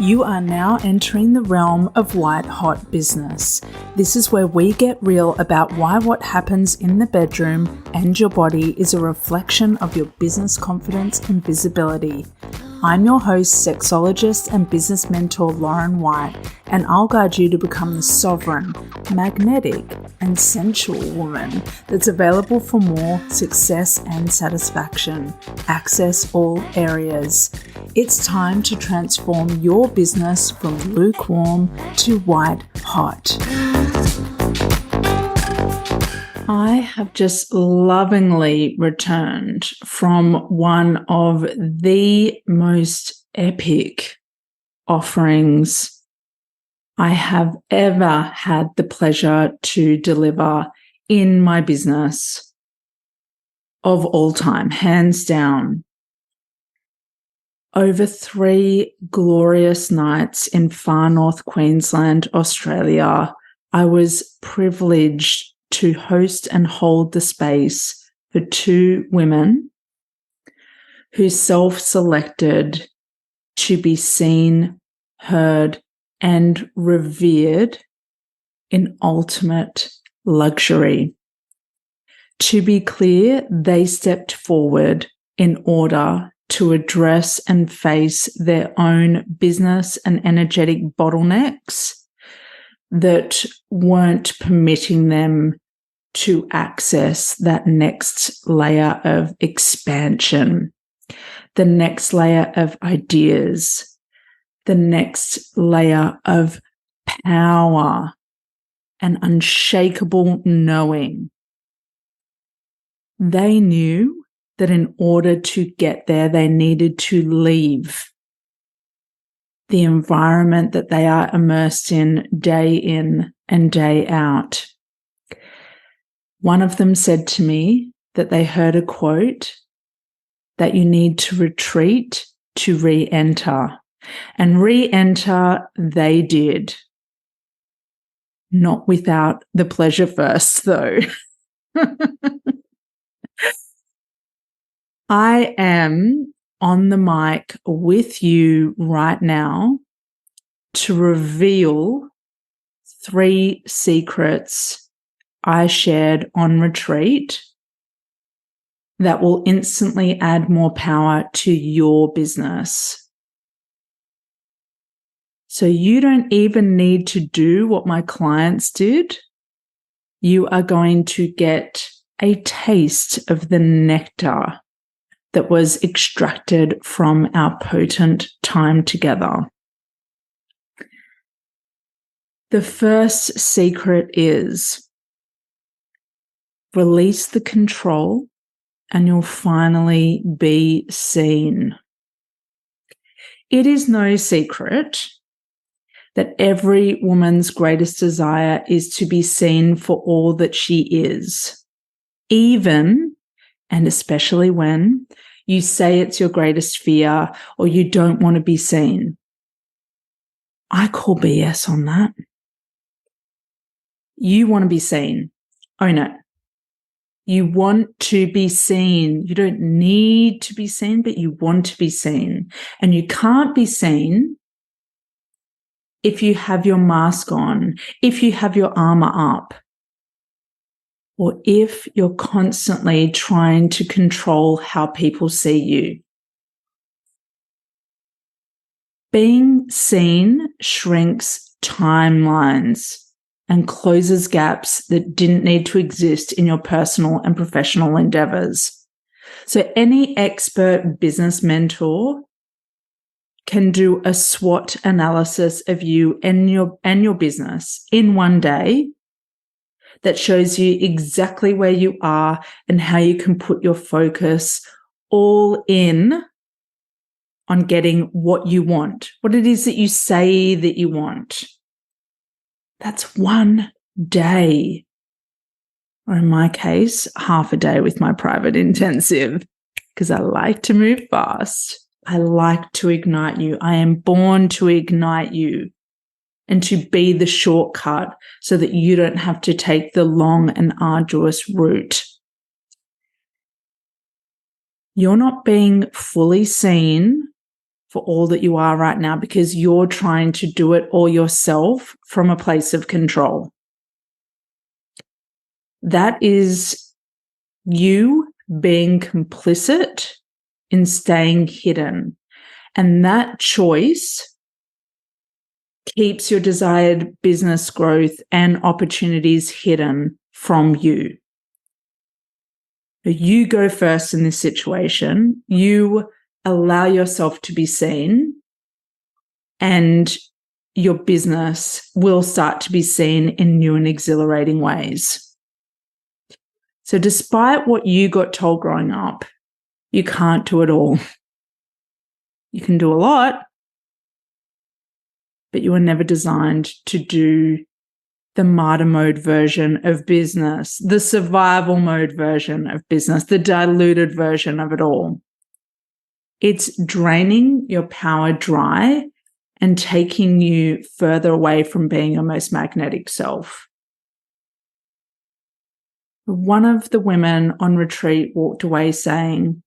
You are now entering the realm of white hot business. This is where we get real about why what happens in the bedroom and your body is a reflection of your business confidence and visibility. I'm your host, sexologist and business mentor Lauren White, and I'll guide you to become the sovereign, magnetic, and sensual woman that's available for more success and satisfaction. Access all areas. It's time to transform your business from lukewarm to white hot. I have just lovingly returned from one of the most epic offerings I have ever had the pleasure to deliver in my business of all time, hands down. Over 3 glorious nights in far north Queensland, Australia, I was privileged to host and hold the space for 2 women who self-selected to be seen, heard, and revered in ultimate luxury. To be clear, they stepped forward in order to address and face their own business and energetic bottlenecks that weren't permitting them to access that next layer of expansion, the next layer of ideas, the next layer of power and unshakable knowing. They knew that in order to get there, they needed to leave the environment that they are immersed in and day out. One of them said to me that they heard a quote that you need to retreat to re-enter. And re-enter they did. Not without the pleasure first, though. I am on the mic with you right now to reveal 3 secrets I shared on retreat that will instantly add more power to your business. So you don't even need to do what my clients did. You are going to get a taste of the nectar that was extracted from our potent time together. The first secret is release the control and you'll finally be seen. It is no secret that every woman's greatest desire is to be seen for all that she is, even and especially when you say it's your greatest fear or you don't want to be seen. I call BS on that. You want to be seen. Own it. You want to be seen. You don't need to be seen, but you want to be seen. And you can't be seen if you have your mask on, if you have your armor up, or if you're constantly trying to control how people see you. Being seen shrinks timelines and closes gaps that didn't need to exist in your personal and professional endeavors. So any expert business mentor can do a SWOT analysis of you and your business in one day that shows you exactly where you are and how you can put your focus all in on getting what you want, what it is that you say that you want. That's one day, or in my case, half a day with my private intensive, because I like to move fast. I like to ignite you. I am born to ignite you and to be the shortcut so that you don't have to take the long and arduous route. You're not being fully seen for all that you are right now because you're trying to do it all yourself from a place of control. That is you being complicit in staying hidden. And that choice keeps your desired business growth and opportunities hidden from you. You go first in this situation. You allow yourself to be seen, and your business will start to be seen in new and exhilarating ways. So despite what you got told growing up, you can't do it all. You can do a lot, but you were never designed to do the martyr mode version of business, the survival mode version of business, the diluted version of it all. It's draining your power dry and taking you further away from being your most magnetic self. One of the women on retreat walked away saying,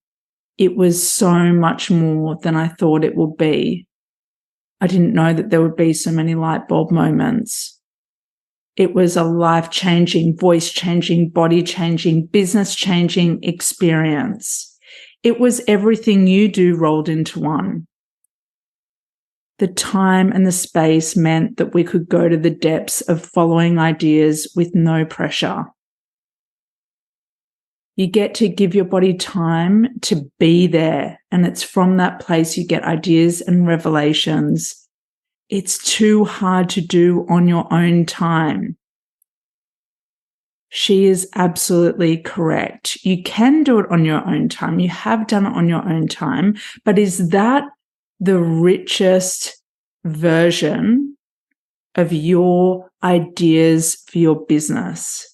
"It was so much more than I thought it would be. I didn't know that there would be so many light bulb moments. It was a life-changing, voice-changing, body-changing, business-changing experience. It was everything you do rolled into one." The time and the space meant that we could go to the depths of following ideas with no pressure. You get to give your body time to be there, and it's from that place you get ideas and revelations. It's too hard to do on your own time. She is absolutely correct. You can do it on your own time. You have done it on your own time, but is that the richest version of your ideas for your business?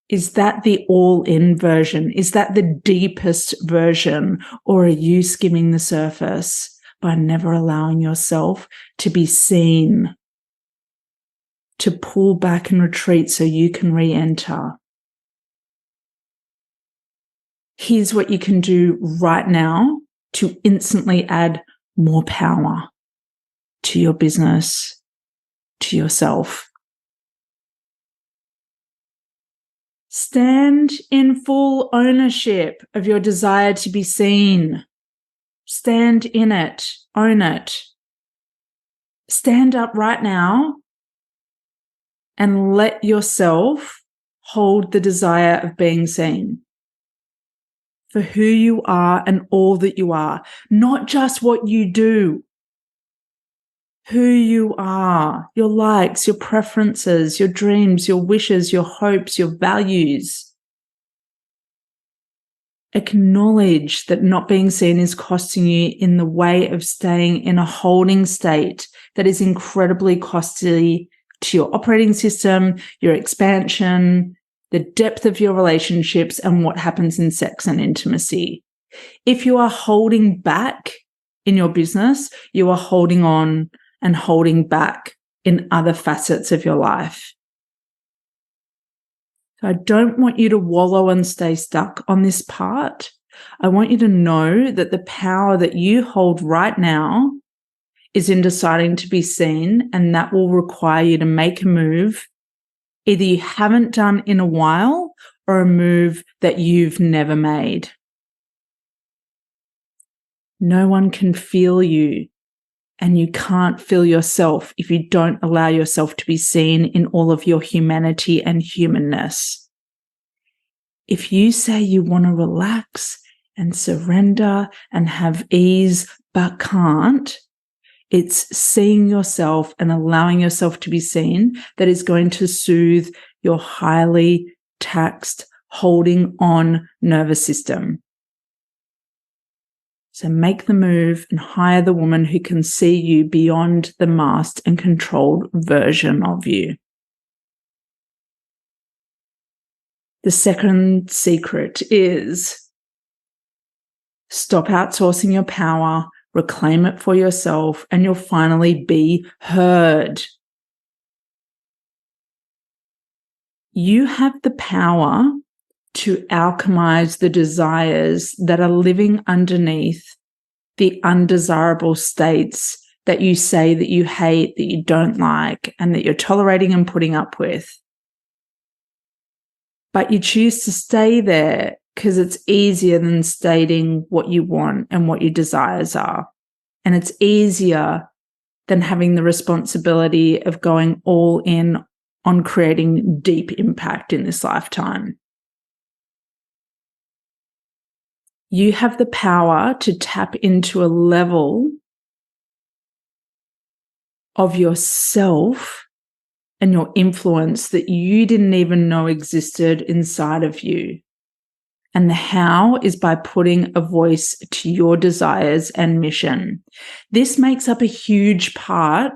Is that the all-in version? Is that the deepest version? Or are you skimming the surface by never allowing yourself to be seen, to pull back and retreat so you can re-enter? Here's what you can do right now to instantly add more power to your business, to yourself. Stand in full ownership of your desire to be seen. Stand in it. Own it. Stand up right now and let yourself hold the desire of being seen for who you are and all that you are, not just what you do. Who you are, your likes, your preferences, your dreams, your wishes, your hopes, your values. Acknowledge that not being seen is costing you in the way of staying in a holding state that is incredibly costly to your operating system, your expansion, the depth of your relationships, and what happens in sex and intimacy. If you are holding back in your business, you are holding on and holding back in other facets of your life. So I don't want you to wallow and stay stuck on this part. I want you to know that the power that you hold right now is in deciding to be seen, and that will require you to make a move either you haven't done in a while or a move that you've never made. No one can feel you. And you can't feel yourself if you don't allow yourself to be seen in all of your humanity and humanness. If you say you want to relax and surrender and have ease but can't, it's seeing yourself and allowing yourself to be seen that is going to soothe your highly taxed, holding on nervous system. So make the move and hire the woman who can see you beyond the masked and controlled version of you. The second secret is stop outsourcing your power, reclaim it for yourself, and you'll finally be heard. You have the power to alchemize the desires that are living underneath the undesirable states that you say that you hate, that you don't like, and that you're tolerating and putting up with. But you choose to stay there because it's easier than stating what you want and what your desires are. And it's easier than having the responsibility of going all in on creating deep impact in this lifetime. You have the power to tap into a level of yourself and your influence that you didn't even know existed inside of you. And the how is by putting a voice to your desires and mission. This makes up a huge part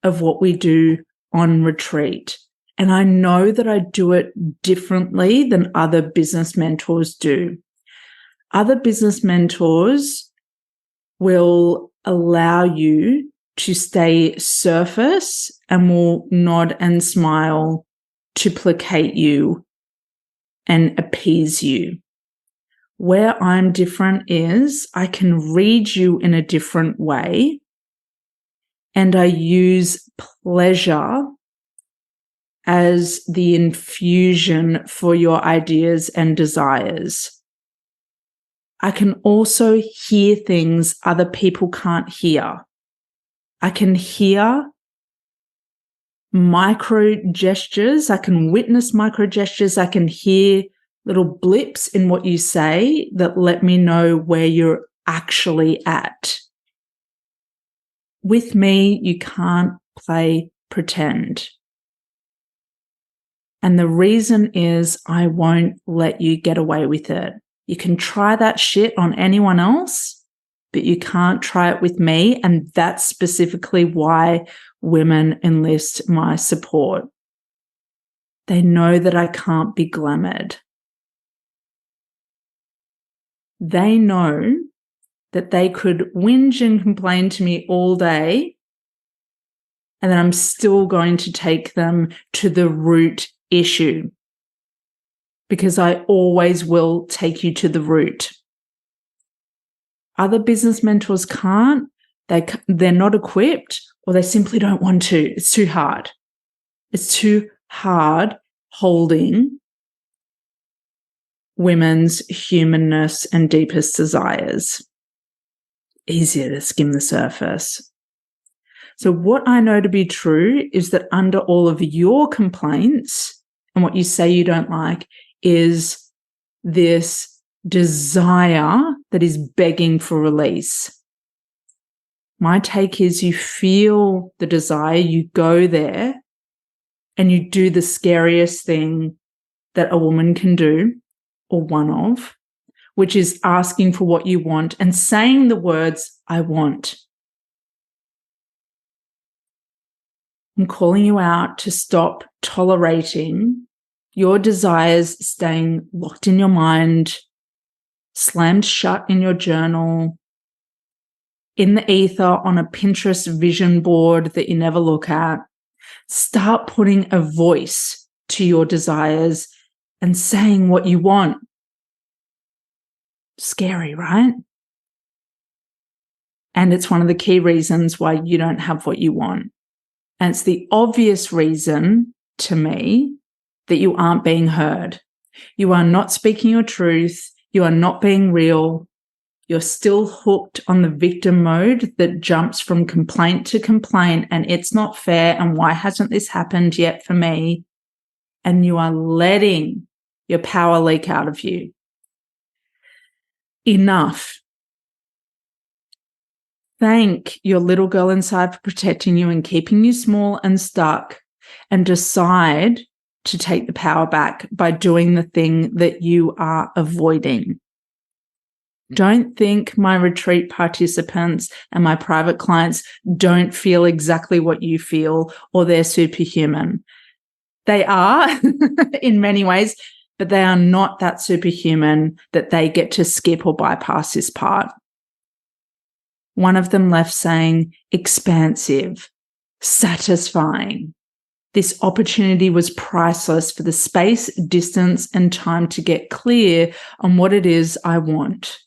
of what we do on retreat. And I know that I do it differently than other business mentors do. Other business mentors will allow you to stay surface and will nod and smile to placate you and appease you. Where I'm different is I can read you in a different way, and I use pleasure as the infusion for your ideas and desires. I can also hear things other people can't hear. I can hear micro gestures. I can witness micro gestures. I can hear little blips in what you say that let me know where you're actually at. With me, you can't play pretend. And the reason is I won't let you get away with it. You can try that shit on anyone else, but you can't try it with me. And that's specifically why women enlist my support. They know that I can't be glamoured. They know that they could whinge and complain to me all day, and then I'm still going to take them to the root issue, because I always will take you to the root. Other business mentors can't. They're not equipped, or they simply don't want to. It's too hard. It's too hard holding women's humanness and deepest desires. Easier to skim the surface. So what I know to be true is that under all of your complaints and what you say you don't like is this desire that is begging for release. My take is you feel the desire, you go there, and you do the scariest thing that a woman can do, or one of, which is asking for what you want and saying the words, I want. I'm calling you out to stop tolerating your desires staying locked in your mind, slammed shut in your journal, in the ether on a Pinterest vision board that you never look at. Start putting a voice to your desires and saying what you want. Scary, right? And it's one of the key reasons why you don't have what you want. And it's the obvious reason to me that you aren't being heard. You are not speaking your truth. You are not being real. You're still hooked on the victim mode that jumps from complaint to complaint, and it's not fair, and why hasn't this happened yet for me? And you are letting your power leak out of you. Enough. Thank your little girl inside for protecting you and keeping you small and stuck, and decide to take the power back by doing the thing that you are avoiding. Don't think my retreat participants and my private clients don't feel exactly what you feel, or they're superhuman. They are in many ways, but they are not that superhuman that they get to skip or bypass this part. One of them left saying, expansive, satisfying. This opportunity was priceless for the space, distance, and time to get clear on what it is I want.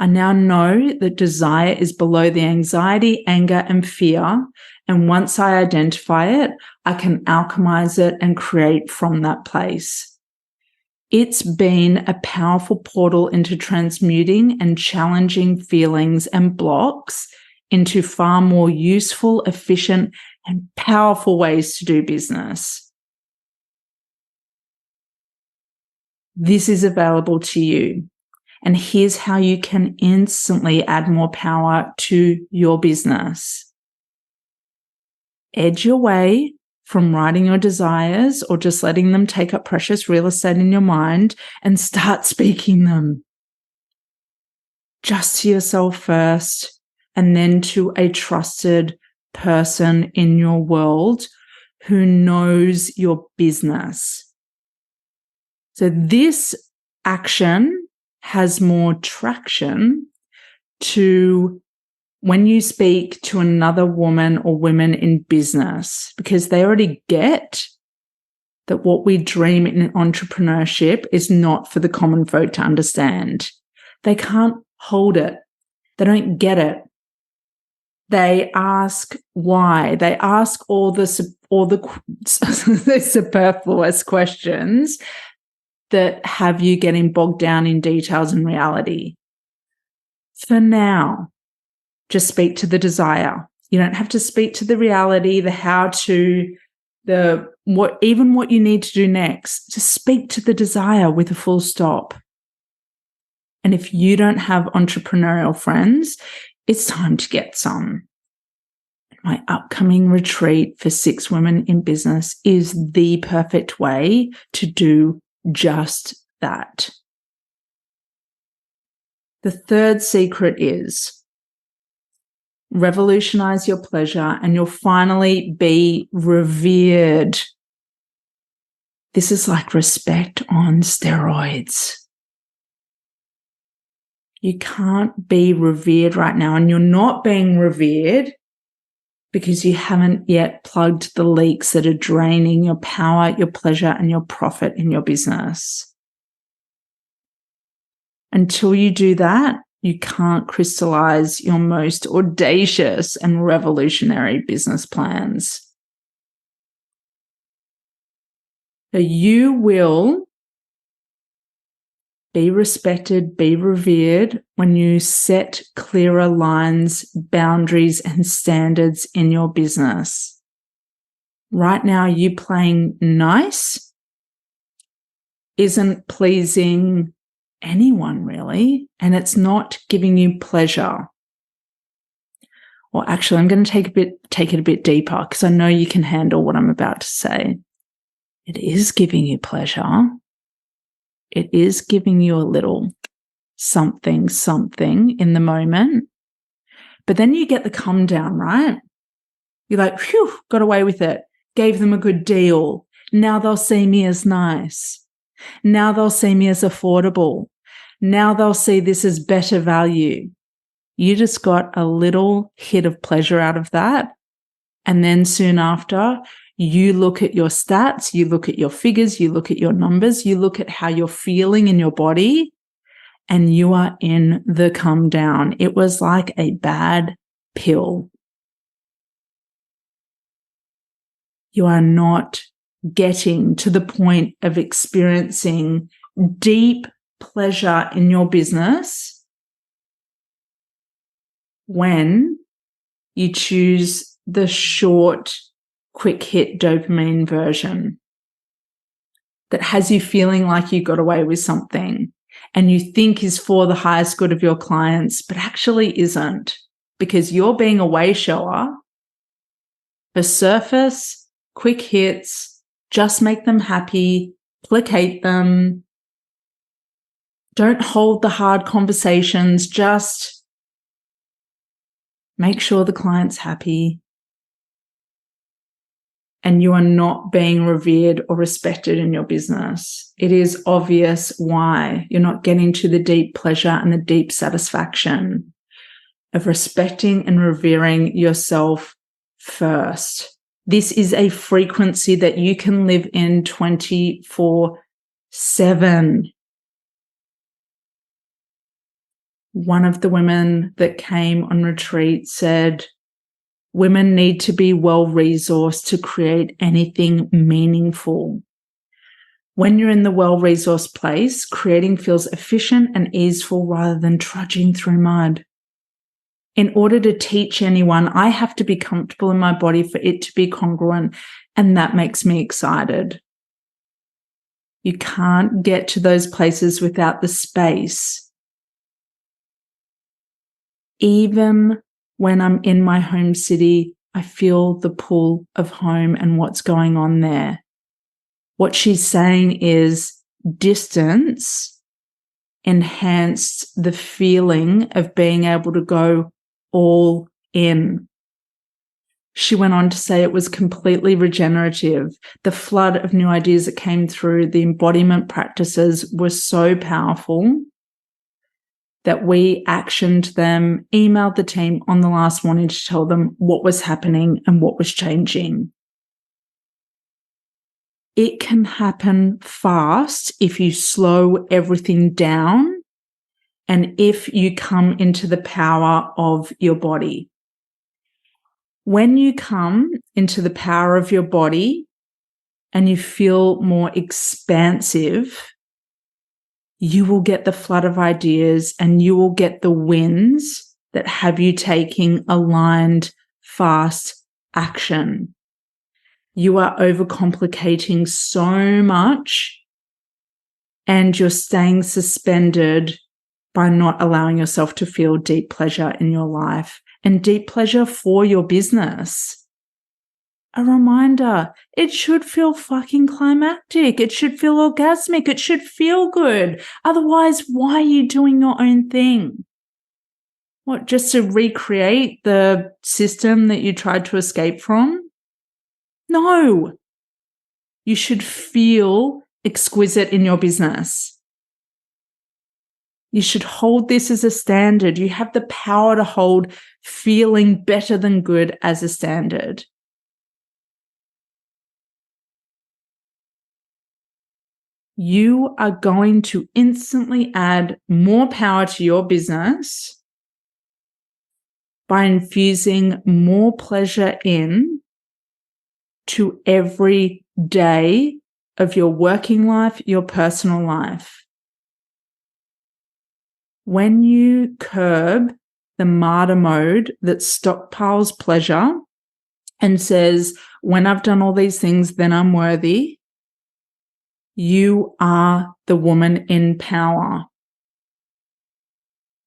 I now know that desire is below the anxiety, anger, and fear. And once I identify it, I can alchemize it and create from that place. It's been a powerful portal into transmuting and challenging feelings and blocks into far more useful, efficient, and powerful ways to do business. This is available to you. And here's how you can instantly add more power to your business. Edge your way from writing your desires or just letting them take up precious real estate in your mind and start speaking them. Just to yourself first, and then to a trusted person in your world who knows your business. So this action has more traction to when you speak to another woman or women in business, because they already get that what we dream in entrepreneurship is not for the common folk to understand. They can't hold it. They don't get it. They ask why. They ask all the superfluous questions that have you getting bogged down in details and reality. For now, just speak to the desire. You don't have to speak to the reality, the how to, what you need to do next. Just speak to the desire with a full stop. And if you don't have entrepreneurial friends, it's time to get some. My upcoming retreat for 6 women in business is the perfect way to do just that. The third secret is revolutionize your pleasure and you'll finally be revered. This is like respect on steroids. You can't be revered right now, and you're not being revered because you haven't yet plugged the leaks that are draining your power, your pleasure, and your profit in your business. Until you do that, you can't crystallize your most audacious and revolutionary business plans. So you will be respected, be revered when you set clearer lines, boundaries, and standards in your business. Right now, you playing nice isn't pleasing anyone really, and it's not giving you pleasure. Well, actually, I'm going to take it a bit deeper because I know you can handle what I'm about to say. It is giving you pleasure. It is giving you a little something in the moment. But then you get the come down, right? You're like, phew, got away with it. Gave them a good deal. Now they'll see me as nice. Now they'll see me as affordable. Now they'll see this as better value. You just got a little hit of pleasure out of that. And then soon after, you look at your stats, you look at your figures, you look at your numbers, you look at how you're feeling in your body, and you are in the come down. It was like a bad pill. You are not getting to the point of experiencing deep pleasure in your business when you choose the short, quick hit dopamine version that has you feeling like you got away with something and you think is for the highest good of your clients, but actually isn't, because you're being a way shower for surface, quick hits, just make them happy, placate them. Don't hold the hard conversations, just make sure the client's happy. And you are not being revered or respected in your business. It is obvious why you're not getting to the deep pleasure and the deep satisfaction of respecting and revering yourself first. This is a frequency that you can live in 24/7. One of the women that came on retreat said, women need to be well-resourced to create anything meaningful. When you're in the well-resourced place, creating feels efficient and easeful rather than trudging through mud. In order to teach anyone, I have to be comfortable in my body for it to be congruent, and that makes me excited. You can't get to those places without the space. Even when I'm in my home city, I feel the pull of home and what's going on there. What she's saying is distance enhanced the feeling of being able to go all in. She went on to say it was completely regenerative. The flood of new ideas that came through, the embodiment practices were so powerful that we actioned them, emailed the team on the last morning to tell them what was happening and what was changing. It can happen fast if you slow everything down and if you come into the power of your body. When you come into the power of your body and you feel more expansive, you will get the flood of ideas and you will get the wins that have you taking aligned, fast action. You are overcomplicating so much and you're staying suspended by not allowing yourself to feel deep pleasure in your life and deep pleasure for your business. A reminder, it should feel fucking climactic. It should feel orgasmic. It should feel good. Otherwise, why are you doing your own thing? What, just to recreate the system that you tried to escape from? No. You should feel exquisite in your business. You should hold this as a standard. You have the power to hold feeling better than good as a standard. You are going to instantly add more power to your business by infusing more pleasure in to every day of your working life, your personal life. When you curb the martyr mode that stockpiles pleasure and says, when I've done all these things, then I'm worthy, you are the woman in power.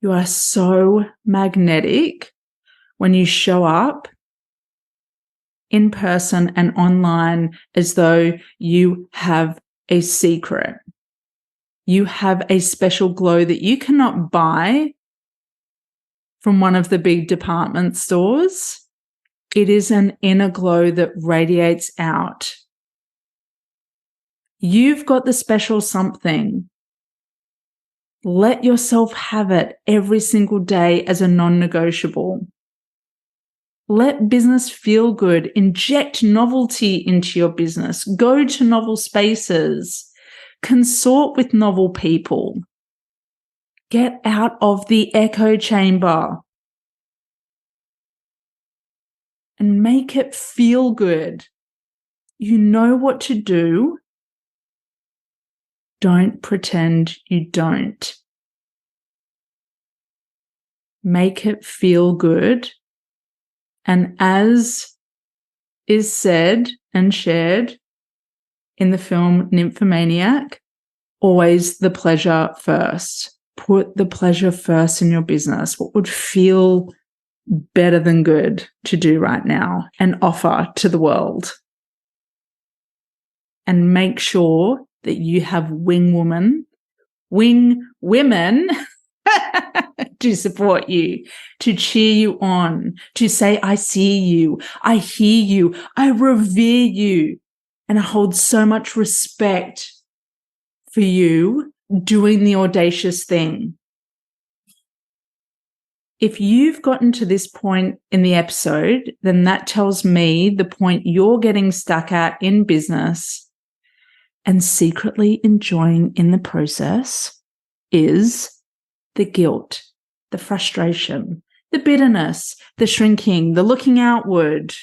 You are so magnetic when you show up in person and online as though you have a secret. You have a special glow that you cannot buy from one of the big department stores. It is an inner glow that radiates out. You've got the special something. Let yourself have it every single day as a non-negotiable. Let business feel good. Inject novelty into your business. Go to novel spaces. Consort with novel people. Get out of the echo chamber and make it feel good. You know what to do. Don't pretend you don't. Make it feel good. And as is said and shared in the film Nymphomaniac, always the pleasure first. Put the pleasure first in your business. What would feel better than good to do right now and offer to the world? And make sure that you have wing women to support you, to cheer you on, to say, I see you, I hear you, I revere you, and I hold so much respect for you doing the audacious thing. If you've gotten to this point in the episode, then that tells me the point you're getting stuck at in business and secretly enjoying in the process is the guilt. the frustration, the bitterness, the shrinking, the looking outward.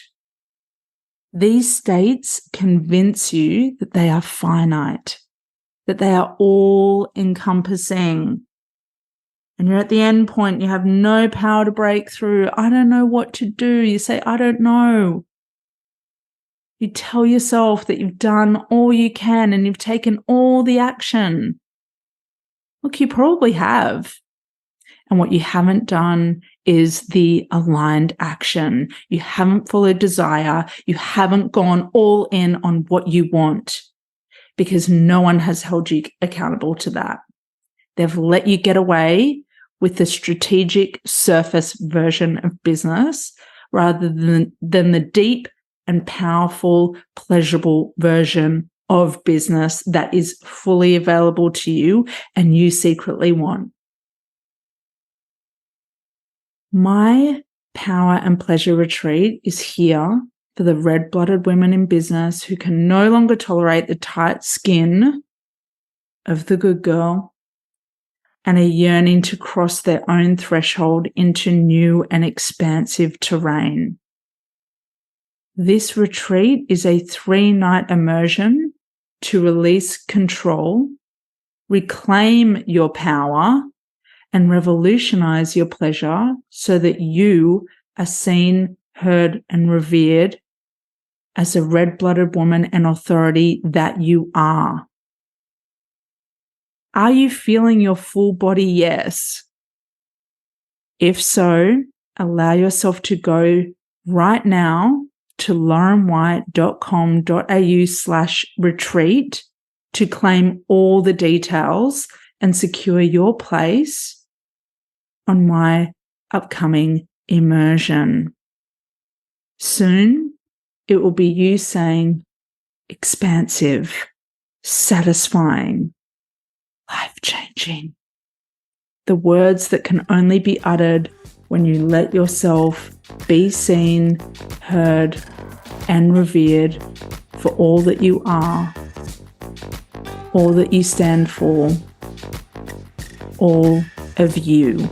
These states convince you that they are finite, that they are all-encompassing. And you're at the end point, you have no power to break through. I don't know what to do. You say, I don't know. You tell yourself that you've done all you can and you've taken all the action. Look, you probably have. And what you haven't done is the aligned action. You haven't followed desire. You haven't gone all in on what you want, because no one has held you accountable to that. They've let you get away with the strategic surface version of business rather than the deep and powerful, pleasurable version of business that is fully available to you and you secretly want. My Power and Pleasure Retreat is here for the red-blooded women in business who can no longer tolerate the tight skin of the good girl and are yearning to cross their own threshold into new and expansive terrain. This retreat is a 3-night immersion to release control, reclaim your power, and revolutionize your pleasure so that you are seen, heard, and revered as a red-blooded woman and authority that you are. Are you feeling your full body yes? If so, allow yourself to go right now to laurenwhite.com.au/retreat to claim all the details and secure your place on my upcoming immersion. Soon, it will be you saying, expansive, satisfying, life-changing. The words that can only be uttered when you let yourself be seen, heard, and revered for all that you are, all that you stand for, all of you.